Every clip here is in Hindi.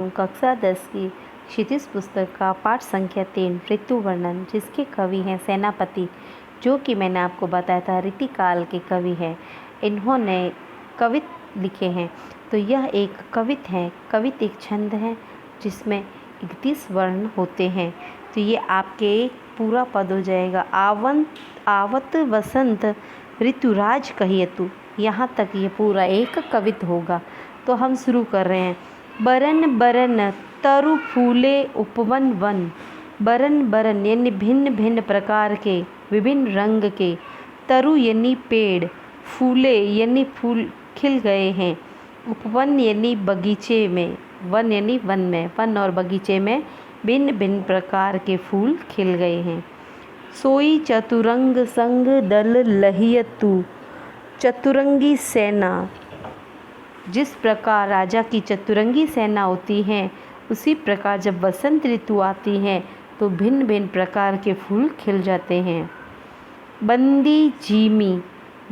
कक्षा 10 की क्षितिज पुस्तक का पाठ संख्या 3 ऋतु वर्णन, जिसके कवि हैं सेनापति, जो कि मैंने आपको बताया था रीतिकाल के कवि हैं। इन्होंने कवित लिखे हैं। तो यह एक कवित है। कवित एक छंद है जिसमें 31 वर्ण होते हैं। तो ये आपके पूरा पद हो जाएगा। आवत वसंत ऋतुराज कहियतु। यहाँ तक ये पूरा एक कवित होगा। तो हम शुरू कर रहे हैं। बरन बरन तरु फूले उपवन वन। बरन बरन यानी भिन्न भिन्न प्रकार के, विभिन्न रंग के। तरु यानी पेड़, फूले यानी फूल खिल गए हैं। उपवन यानी बगीचे में, वन यानी वन में, वन और बगीचे में भिन्न भिन्न प्रकार के फूल खिल गए हैं। सोई चतुरंग संग दल लहियतु। चतुरंगी सेना, जिस प्रकार राजा की चतुरंगी सेना होती है, उसी प्रकार जब वसंत ऋतु आती है तो भिन्न भिन्न प्रकार के फूल खिल जाते हैं। बंदी जीमी,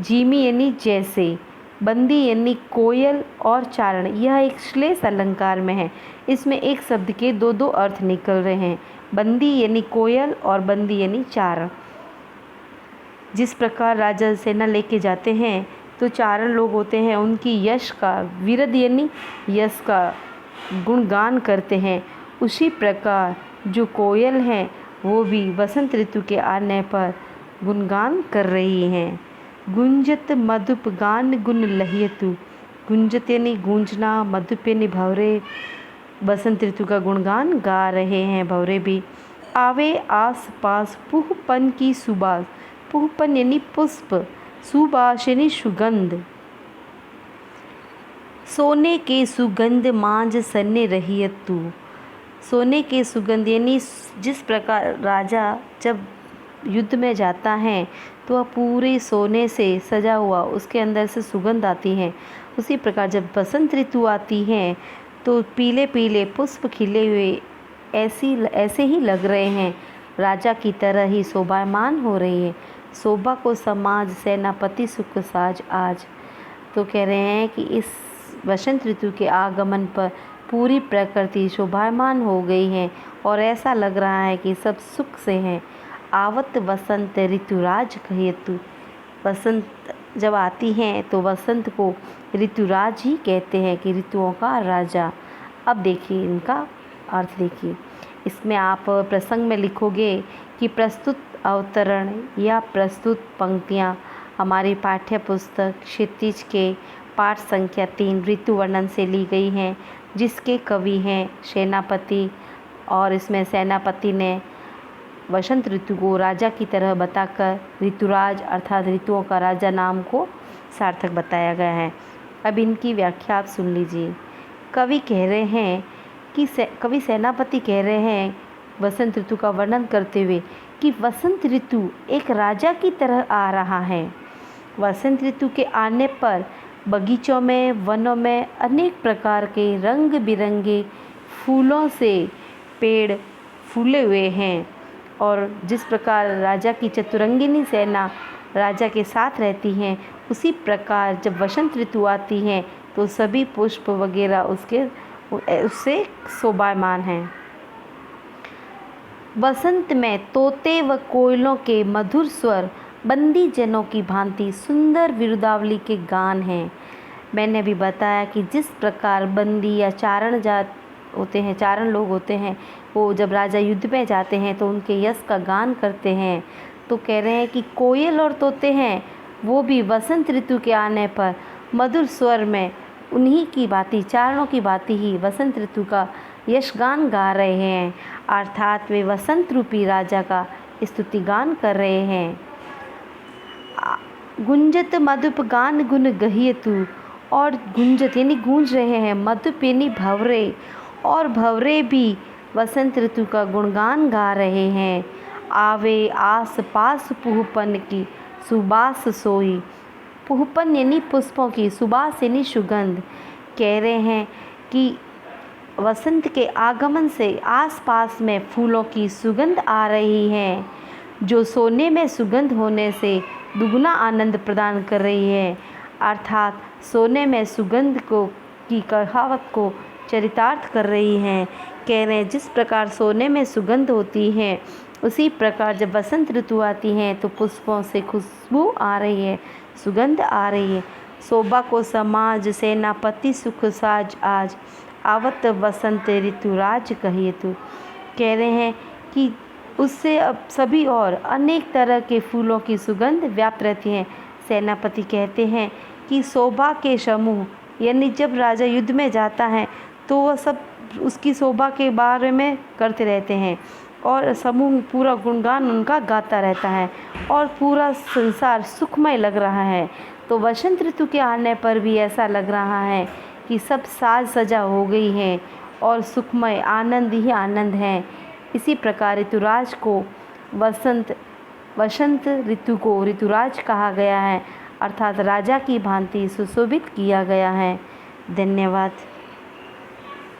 जीमी यानी जैसे, बंदी यानी कोयल और चारण। यह एक श्लेष अलंकार में है। इसमें एक शब्द के दो दो अर्थ निकल रहे हैं। बंदी यानी कोयल और बंदी यानी चारण। जिस प्रकार राजा सेना लेके जाते हैं तो चारण लोग होते हैं, उनकी यश का, विरध यानी यश का गुणगान करते हैं। उसी प्रकार जो कोयल हैं वो भी वसंत ऋतु के आने पर गुणगान कर रही हैं। गुंजत मधुप गान गुण लहियतु। गुंजत यानी गूंजना, मधुप यानी भंवरे। बसंत ऋतु का गुणगान गा रहे हैं भंवरे भी। आवे आस पास पुहपन की सुबास। पुहपन यानी पुष्प, सुबास यानी सुगंध। सोने के सुगंध मांझ सन्ने रहियतु। सोने के सुगंध यानी जिस प्रकार राजा जब युद्ध में जाता है तो वह पूरे सोने से सजा हुआ, उसके अंदर से सुगंध आती है। उसी प्रकार जब बसंत ऋतु आती है तो पीले पीले पुष्प खिले हुए ऐसे ही लग रहे हैं, राजा की तरह ही शोभायमान हो रही है। शोभा को समाज सेनापति सुख साज आज। तो कह रहे हैं कि इस वसंत ऋतु के आगमन पर पूरी प्रकृति शोभायमान हो गई है और ऐसा लग रहा है कि सब सुख से हैं। आवत वसंत ऋतुराज कहियतु। वसंत जब आती है तो वसंत को ऋतुराज ही कहते हैं कि ऋतुओं का राजा। अब देखिए इनका अर्थ देखिए। इसमें आप प्रसंग में लिखोगे कि प्रस्तुत अवतरण या प्रस्तुत पंक्तियाँ हमारी पाठ्य पुस्तक क्षितिज के पाठ संख्या 3 ऋतु वर्णन से ली गई हैं, जिसके कवि हैं सेनापति। और इसमें सेनापति ने वसंत ऋतु को राजा की तरह बताकर ऋतुराज अर्थात ऋतुओं का राजा नाम को सार्थक बताया गया है। अब इनकी व्याख्या आप सुन लीजिए। कवि कह रहे हैं कि कवि सेनापति कह रहे हैं वसंत ऋतु का वर्णन करते हुए कि वसंत ऋतु एक राजा की तरह आ रहा है। वसंत ऋतु के आने पर बगीचों में, वनों में अनेक प्रकार के रंग बिरंगे फूलों से पेड़ फूले हुए हैं। और जिस प्रकार राजा की चतुरंगिनी सेना राजा के साथ रहती हैं, उसी प्रकार जब वसंत ऋतु आती है तो सभी पुष्प वगैरह उससे शोभायमान हैं। वसंत में तोते व कोयलों के मधुर स्वर बंदी जनों की भांति सुंदर विरुदावली के गान हैं। मैंने भी बताया कि जिस प्रकार बंदी या चारण जात होते हैं, चारण लोग होते हैं, वो जब राजा युद्ध में जाते हैं तो उनके यश का गान करते हैं। तो कह रहे हैं कि कोयल और तोते हैं वो भी वसंत ऋतु के आने पर मधुर स्वर में उन्हीं की भांति, चारणों की भांति ही वसंत ऋतु का यशगान गा रहे हैं। अर्थात वे वसंत रूपी राजा का स्तुति गान कर रहे हैं। गुंजत मधुप गान गुण गहियतु। और गुंजत यानी गूंज रहे हैं, मधुप यानी भंवरे, और भंवरे भी वसंत ऋतु का गुणगान गा रहे हैं। आवे आस पास पुहपन की सुबास सोई। पुहपन यानी पुष्पों की, सुबास यानी सुगंध। कह रहे हैं कि वसंत के आगमन से आसपास में फूलों की सुगंध आ रही है, जो सोने में सुगंध होने से दुगना आनंद प्रदान कर रही है। अर्थात सोने में सुगंध की कहावत को चरितार्थ कर रही हैं। कह रहे हैं जिस प्रकार सोने में सुगंध होती है, उसी प्रकार जब बसंत ऋतु आती है तो पुष्पों से खुशबू आ रही है, सुगंध आ रही है। शोभा को समाज सेनापति सुख साज आज, आवत बसंत ऋतुराज कहिए तू। कह रहे हैं कि उससे अब सभी और अनेक तरह के फूलों की सुगंध व्याप्त रहती है। सेनापति कहते हैं कि शोभा के समूह, यानी जब राजा युद्ध में जाता है तो वह सब उसकी शोभा के बारे में करते रहते हैं और समूह पूरा गुणगान उनका गाता रहता है और पूरा संसार सुखमय लग रहा है। तो वसंत ऋतु के आने पर भी ऐसा लग रहा है कि सब साज सजा हो गई है और सुखमय आनंद ही आनंद है। इसी प्रकार ऋतुराज को वसंत ऋतु को ऋतुराज कहा गया है, अर्थात राजा की भांति सुशोभित किया गया है। धन्यवाद।